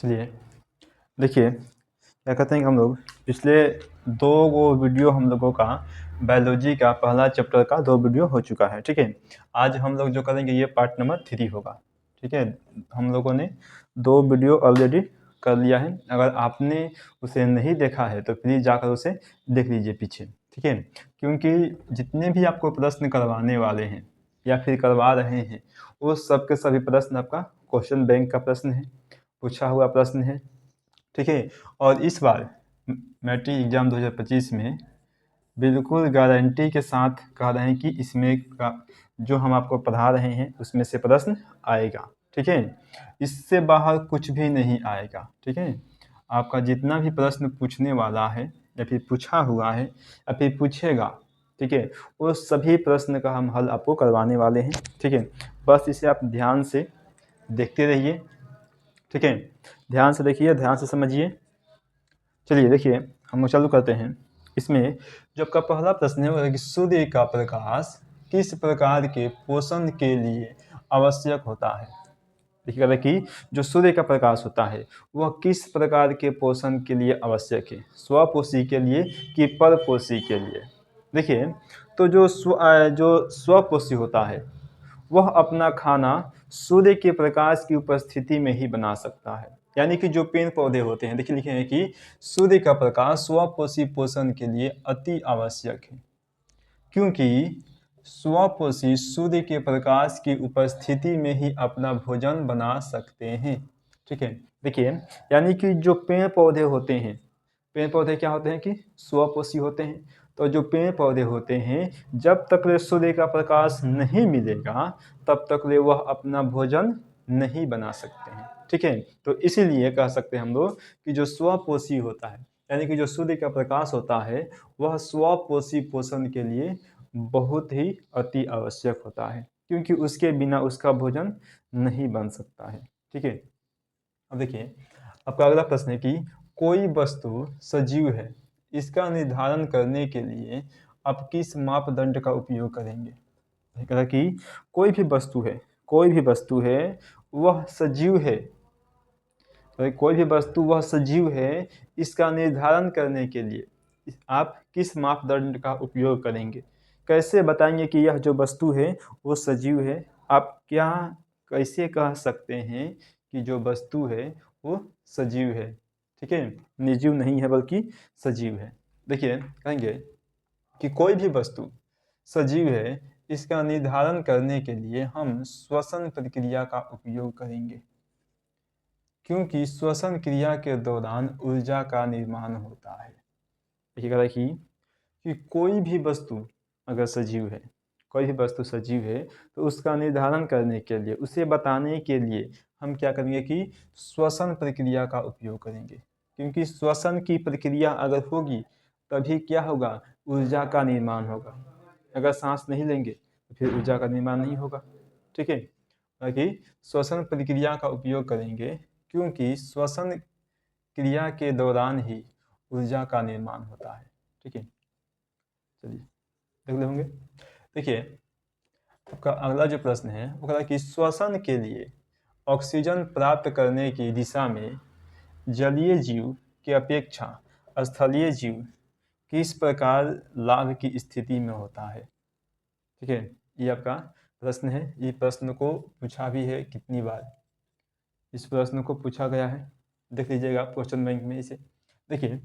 चलिए देखिए क्या कहते हैं कि हम लोग पिछले 2 वीडियो हम लोगों का बायोलॉजी का पहला चैप्टर का 2 वीडियो हो चुका है। ठीक है, आज हम लोग जो करेंगे ये पार्ट नंबर 3 होगा। ठीक है, हम लोगों ने 2 वीडियो ऑलरेडी कर लिया है। अगर आपने उसे नहीं देखा है तो प्लीज़ जाकर उसे देख लीजिए पीछे। ठीक है, क्योंकि जितने भी आपको प्रश्न करवाने वाले हैं या फिर करवा रहे हैं वो सब के सभी प्रश्न आपका क्वेश्चन बैंक का प्रश्न है, पूछा हुआ प्रश्न है। ठीक है, और इस बार मैट्रिक एग्ज़ाम 2025 में बिल्कुल गारंटी के साथ कह रहे हैं कि इसमें का जो हम आपको पढ़ा रहे हैं उसमें से प्रश्न आएगा। ठीक है, इससे बाहर कुछ भी नहीं आएगा। ठीक है, आपका जितना भी प्रश्न पूछने वाला है या फिर पूछा हुआ है या फिर पूछेगा, ठीक है, वो सभी प्रश्न का हम हल आपको करवाने वाले हैं। ठीक है, बस इसे आप ध्यान से देखते रहिए। ठीक है, ध्यान से देखिए, ध्यान से समझिए। चलिए देखिए, हम चालू करते हैं। इसमें जो आपका पहला प्रश्न है वो है कि सूर्य का प्रकाश किस प्रकार के पोषण के लिए आवश्यक होता है। देखिएगा कि जो सूर्य का प्रकाश होता है वह किस प्रकार के पोषण के लिए आवश्यक है, स्वपोषी के लिए कि परपोषी के लिए। देखिए, तो जो स्वपोषी होता है वह अपना खाना सूर्य के प्रकाश की उपस्थिति में ही बना सकता है। यानी कि जो पेड़ पौधे होते हैं, देखिए लिखे हैं कि सूर्य का प्रकाश स्वपोषी पोषण के लिए अति आवश्यक है, क्योंकि स्वपोषी सूर्य के प्रकाश की उपस्थिति में ही अपना भोजन बना सकते हैं। ठीक है, देखिए यानी कि जो पेड़ पौधे होते हैं, पेड़ पौधे क्या होते हैं कि स्वपोषी होते हैं। तो जो पेड़ पौधे होते हैं जब तक वे सूर्य का प्रकाश नहीं मिलेगा तब तक वे वह अपना भोजन नहीं बना सकते हैं। ठीक है, तो इसीलिए कह सकते हैं हम लोग कि जो स्वपोषी होता है यानी कि जो सूर्य का प्रकाश होता है वह स्वपोषी पोषण के लिए बहुत ही अति आवश्यक होता है, क्योंकि उसके बिना उसका भोजन नहीं बन सकता है। ठीक है, अब देखिए आपका अगला प्रश्न है कि कोई वस्तु सजीव है, इसका निर्धारण करने के लिए आप किस मापदंड का उपयोग करेंगे। कहा कि कोई भी वस्तु है वह सजीव है, तो कोई भी वस्तु वह सजीव है, इसका निर्धारण करने के लिए आप किस मापदंड का उपयोग करेंगे। कैसे बताएंगे कि यह जो वस्तु है वो सजीव है। आप क्या कैसे कह सकते हैं कि जो वस्तु है वो सजीव है। ठीक है, निर्जीव नहीं है बल्कि सजीव है। देखिए कहेंगे कि कोई भी वस्तु सजीव है, इसका निर्धारण करने के लिए हम श्वसन प्रक्रिया का उपयोग करेंगे, क्योंकि श्वसन क्रिया के दौरान ऊर्जा का निर्माण होता है। देखिएगा कि कोई भी वस्तु अगर सजीव है, कोई भी वस्तु सजीव है तो उसका निर्धारण करने के लिए, उसे बताने के लिए हम क्या करेंगे कि श्वसन प्रक्रिया का उपयोग करेंगे, क्योंकि श्वसन की प्रक्रिया अगर होगी तभी क्या होगा, ऊर्जा का निर्माण होगा। अगर सांस नहीं लेंगे तो फिर ऊर्जा का निर्माण नहीं होगा। ठीक है, बाकी श्वसन प्रक्रिया का उपयोग करेंगे, क्योंकि श्वसन क्रिया के दौरान ही ऊर्जा का निर्माण होता है। ठीक है, चलिए देख ले होंगे। देखिए आपका अगला जो प्रश्न है वो कह रहा है कि श्वसन के लिए ऑक्सीजन प्राप्त करने की दिशा में जलीय जीव की अपेक्षा स्थलीय जीव किस प्रकार लाभ की स्थिति में होता है। ठीक है, ये आपका प्रश्न है। ये प्रश्न को पूछा भी है कितनी बार, इस प्रश्न को पूछा गया है, देख लीजिएगा क्वेश्चन बैंक में इसे। देखिए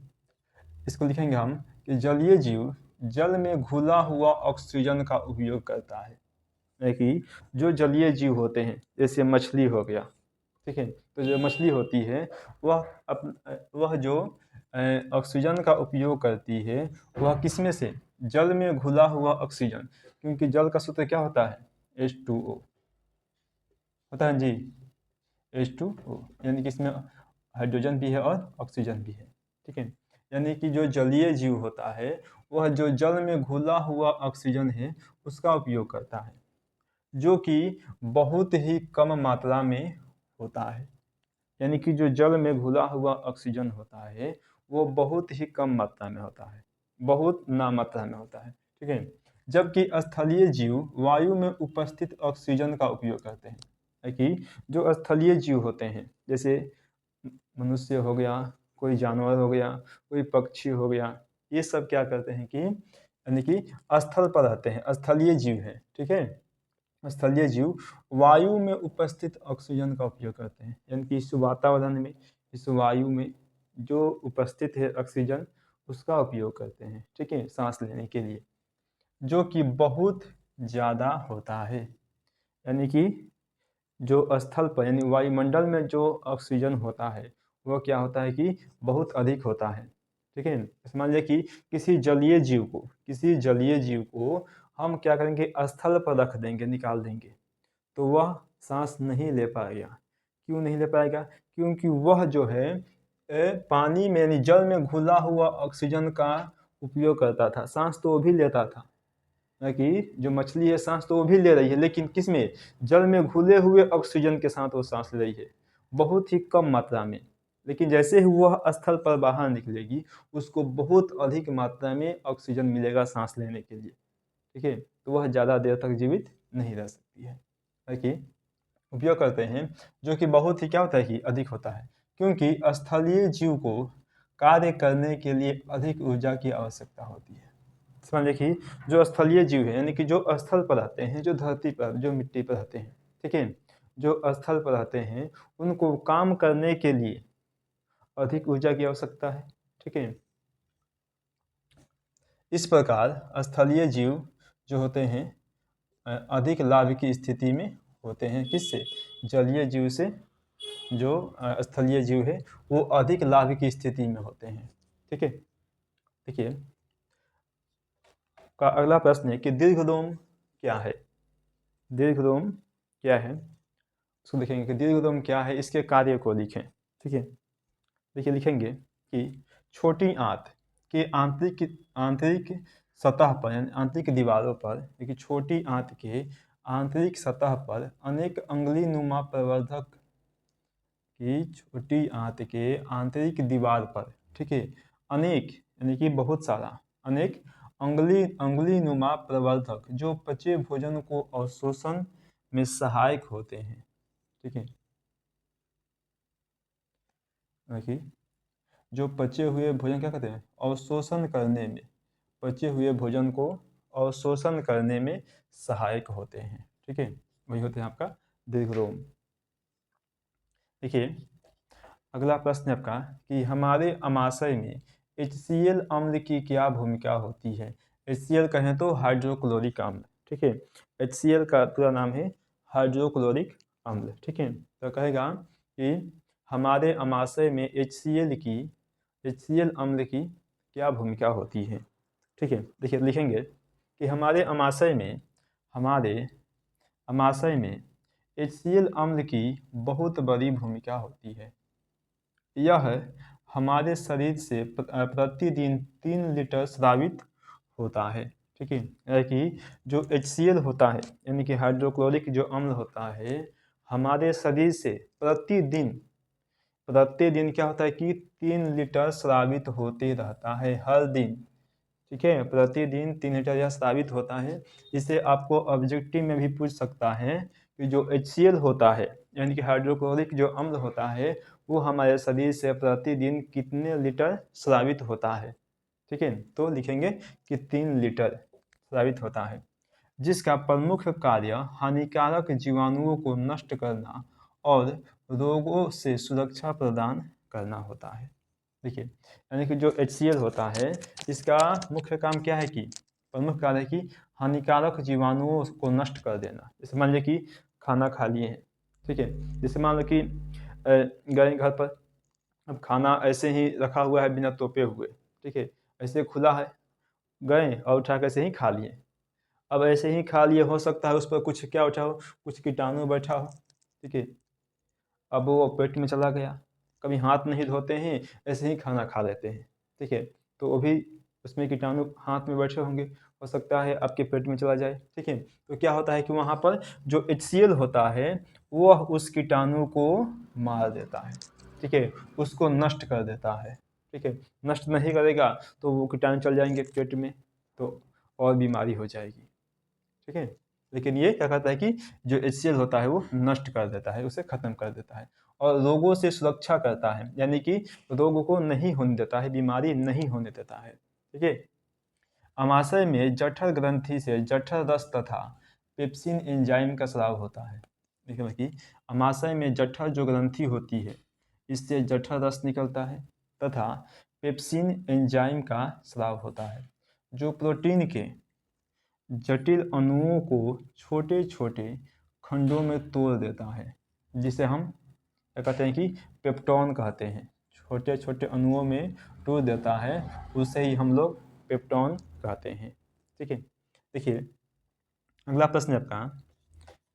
इसको लिखेंगे हम कि जलीय जीव जल में घुला हुआ ऑक्सीजन का उपयोग करता है कि जो जलीय जीव होते हैं जैसे मछली हो गया। ठीक है, तो जो मछली होती है वह जो ऑक्सीजन का उपयोग करती है वह किसमें से, जल में घुला हुआ ऑक्सीजन, क्योंकि जल का सूत्र क्या होता है, H2O होता है जी, H2O, यानी कि इसमें हाइड्रोजन भी है और ऑक्सीजन भी है। ठीक है, यानी कि जो जलीय जीव होता है वह जो जल में घुला हुआ ऑक्सीजन है उसका उपयोग करता है, जो कि बहुत ही कम मात्रा में होता है। यानी कि जो जल में घुला हुआ ऑक्सीजन होता है वो बहुत ही कम मात्रा में होता है, बहुत ना मात्रा में होता है। ठीक है, जबकि स्थलीय जीव वायु में उपस्थित ऑक्सीजन का उपयोग करते हैं। है कि जो स्थलीय जीव होते हैं जैसे मनुष्य हो गया, कोई जानवर हो गया, कोई पक्षी हो गया, ये सब क्या करते हैं कि यानी कि स्थल पर रहते हैं, स्थलीय जीव हैं, ठीक है। स्थलीय जीव वायु में उपस्थित ऑक्सीजन का उपयोग करते हैं, यानी कि इस वातावरण में, इस वायु में जो उपस्थित है ऑक्सीजन, उसका उपयोग करते हैं, ठीक है, सांस लेने के लिए, जो कि बहुत ज़्यादा होता है। यानी कि जो स्थल पर यानी वायुमंडल में जो ऑक्सीजन होता है वो क्या होता है कि बहुत अधिक होता है, ठीक है। मान लीजिए कि किसी जलीय जीव को हम क्या करेंगे, स्थल पर रख देंगे, निकाल देंगे, तो वह सांस नहीं ले पाएगा। क्यों नहीं ले पाएगा? क्योंकि वह जो है पानी में यानी जल में घुला हुआ ऑक्सीजन का उपयोग करता था, सांस तो वो भी लेता था, कि जो मछली है सांस तो वो भी ले रही है, लेकिन किस में, जल में घुले हुए ऑक्सीजन के साथ वो सांस ले रही है, बहुत ही कम मात्रा में। लेकिन जैसे ही वह स्थल पर बाहर निकलेगी, उसको बहुत अधिक मात्रा में ऑक्सीजन मिलेगा सांस लेने के लिए, ठीक है, तो वह ज़्यादा देर तक जीवित नहीं रह सकती है, कि उपयोग करते हैं, जो कि बहुत ही क्या होता है कि अधिक होता है, क्योंकि स्थलीय जीव को कार्य करने के लिए अधिक ऊर्जा की आवश्यकता होती है। समझ देखिए, जो स्थलीय जीव है यानी कि जो स्थल पर रहते हैं, जो धरती पर, जो मिट्टी पर रहते हैं, ठीक है, जो स्थल पर रहते हैं, उनको काम करने के लिए अधिक ऊर्जा की आवश्यकता है, ठीक है। इस प्रकार स्थलीय जीव जो होते हैं अधिक लाभ की स्थिति में होते हैं, किससे, जलीय जीव से। जो स्थलीय जीव है वो अधिक लाभ की स्थिति में होते हैं, ठीक है। देखिए का अगला प्रश्न है कि दीर्घदोम क्या है। दीर्घदोम क्या है, उसको देखेंगे कि दीर्घदोम क्या है, इसके कार्य को लिखें, ठीक है। देखिए लिखेंगे कि छोटी आंत के आंतरिक आंतरिक सतह पर यानी आंतरिक दीवारों पर, देखिए छोटी आंत के आंतरिक सतह पर अनेक अंगुली नुमा प्रवर्धक की छोटी आंत के आंतरिक दीवार पर, ठीक है, अनेक यानी कि बहुत सारा, अनेक अंगुली नुमा प्रवर्धक जो पचे भोजन को अवशोषण में सहायक होते हैं, ठीक है। देखिए जो पचे हुए भोजन क्या कहते हैं, अवशोषण करने में, पचे हुए भोजन को अवशोषण करने में सहायक होते हैं, ठीक है, वही होते हैं आपका दीर्घदोम। देखिए अगला प्रश्न है आपका कि हमारे अमाशय में HCl अम्ल की क्या भूमिका होती है। HCl कहें तो हाइड्रोक्लोरिक अम्ल, ठीक है, HCl का पूरा नाम है हाइड्रोक्लोरिक अम्ल, ठीक है। तो कहेगा कि हमारे अमाशय में HCl अम्ल की क्या भूमिका होती है, ठीक है। देखिए लिखेंगे कि हमारे अमाशय में HCl अम्ल की बहुत बड़ी भूमिका होती है। यह हमारे शरीर से प्रतिदिन 3 लीटर स्रावित होता है, ठीक है। यानी कि जो HCl होता है यानी कि हाइड्रोक्लोरिक जो अम्ल होता है, हमारे शरीर से प्रतिदिन क्या होता है कि 3 लीटर स्रावित होते रहता है हर दिन, ठीक है, प्रतिदिन 3 लीटर यह स्रावित होता है। इसे आपको ऑब्जेक्टिव में भी पूछ सकता है कि जो HCl होता है यानी कि हाइड्रोक्लोरिक जो अम्ल होता है, वो हमारे शरीर से प्रतिदिन कितने लीटर स्रावित होता है, ठीक है। तो लिखेंगे कि 3 लीटर स्रावित होता है, जिसका प्रमुख कार्य हानिकारक जीवाणुओं को नष्ट करना और रोगों से सुरक्षा प्रदान करना होता है। देखिए यानी कि जो HCl होता है, इसका मुख्य काम क्या है कि प्रमुख कार्य है कि हानिकारक जीवाणुओं को नष्ट कर देना। जैसे मान लीजिए कि खाना खा लिए हैं, ठीक है, जैसे मान लो कि गए घर पर, अब खाना ऐसे ही रखा हुआ है बिना तोपे हुए, ठीक है, ऐसे खुला है, गए और उठा कर ऐसे ही खा लिए। अब ऐसे ही खा लिए, हो सकता है उस पर कुछ क्या उठा हो, कुछ कीटाणु बैठा हो, ठीक है, अब वो पेट में चला गया, कभी हाथ नहीं धोते हैं, ऐसे ही खाना खा लेते हैं, ठीक है, तो वो भी उसमें कीटाणु हाथ में बैठे होंगे, हो सकता है आपके पेट में चला जाए, ठीक है। तो क्या होता है कि वहाँ पर जो HCl होता है वह उस कीटाणु को मार देता है, ठीक है, उसको नष्ट कर देता है, ठीक है। नष्ट नहीं करेगा तो वो कीटाणु चल जाएंगे पेट में, तो और बीमारी हो जाएगी, ठीक है। लेकिन ये क्या करता है कि जो HCl होता है वो नष्ट कर देता है, उसे खत्म कर देता है। और रोगों से सुरक्षा करता है, यानी कि रोगों को नहीं होने देता है, बीमारी नहीं होने देता है। ठीक है। अमाशय में जठर ग्रंथि से जठर रस तथा पेप्सिन एंजाइम का स्राव होता है। देखिए कि अमाशय में जठर जो ग्रंथि होती है इससे जठर रस निकलता है तथा पेप्सिन एंजाइम का स्राव होता है, जो प्रोटीन के जटिल अणुओं को छोटे छोटे खंडों में तोड़ देता है, जिसे हम क्या कहते हैं कि पेप्टॉन कहते हैं। छोटे छोटे अणुओं में तोड़ देता है, उसे ही हम लोग पेप्टॉन कहते हैं। ठीक है। देखिए अगला प्रश्न है आपका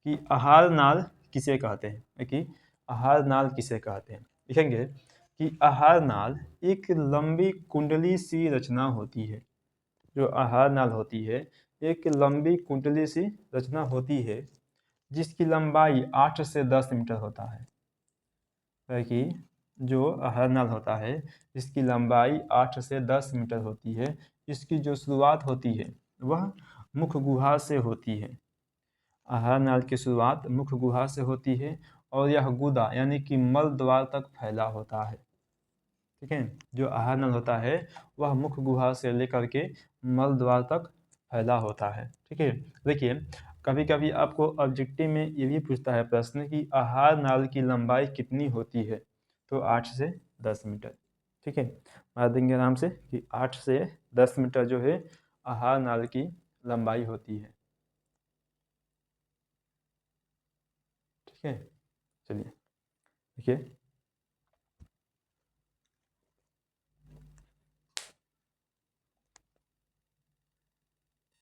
कि आहार नाल किसे कहते हैं, कि आहार नाल किसे कहते हैं। लिखेंगे कि आहार नाल एक लंबी कुंडली सी रचना होती है। जो आहार नाल होती है एक लंबी कुंडली सी रचना होती है, जिसकी लंबाई 8 से 10 मीटर होता है कि जो आहार नाल होता है इसकी लंबाई 8 से 10 मीटर होती है। इसकी जो शुरुआत होती है वह मुख गुहा से होती है। आहार नाल की शुरुआत मुख गुहा से होती है और यह गुदा यानी कि मल द्वार तक फैला होता है। ठीक है। जो आहार नल होता है वह मुख गुहा से लेकर के मल द्वार तक फैला होता है। ठीक है। देखिए कभी कभी आपको ऑब्जेक्टिव में ये भी पूछता है प्रश्न कि आहार नाल की लंबाई कितनी होती है, तो 8 से 10 मीटर। ठीक है। मार देंगे आराम से कि 8 से 10 मीटर जो है आहार नाल की लंबाई होती है। ठीक है। चलिए देखिए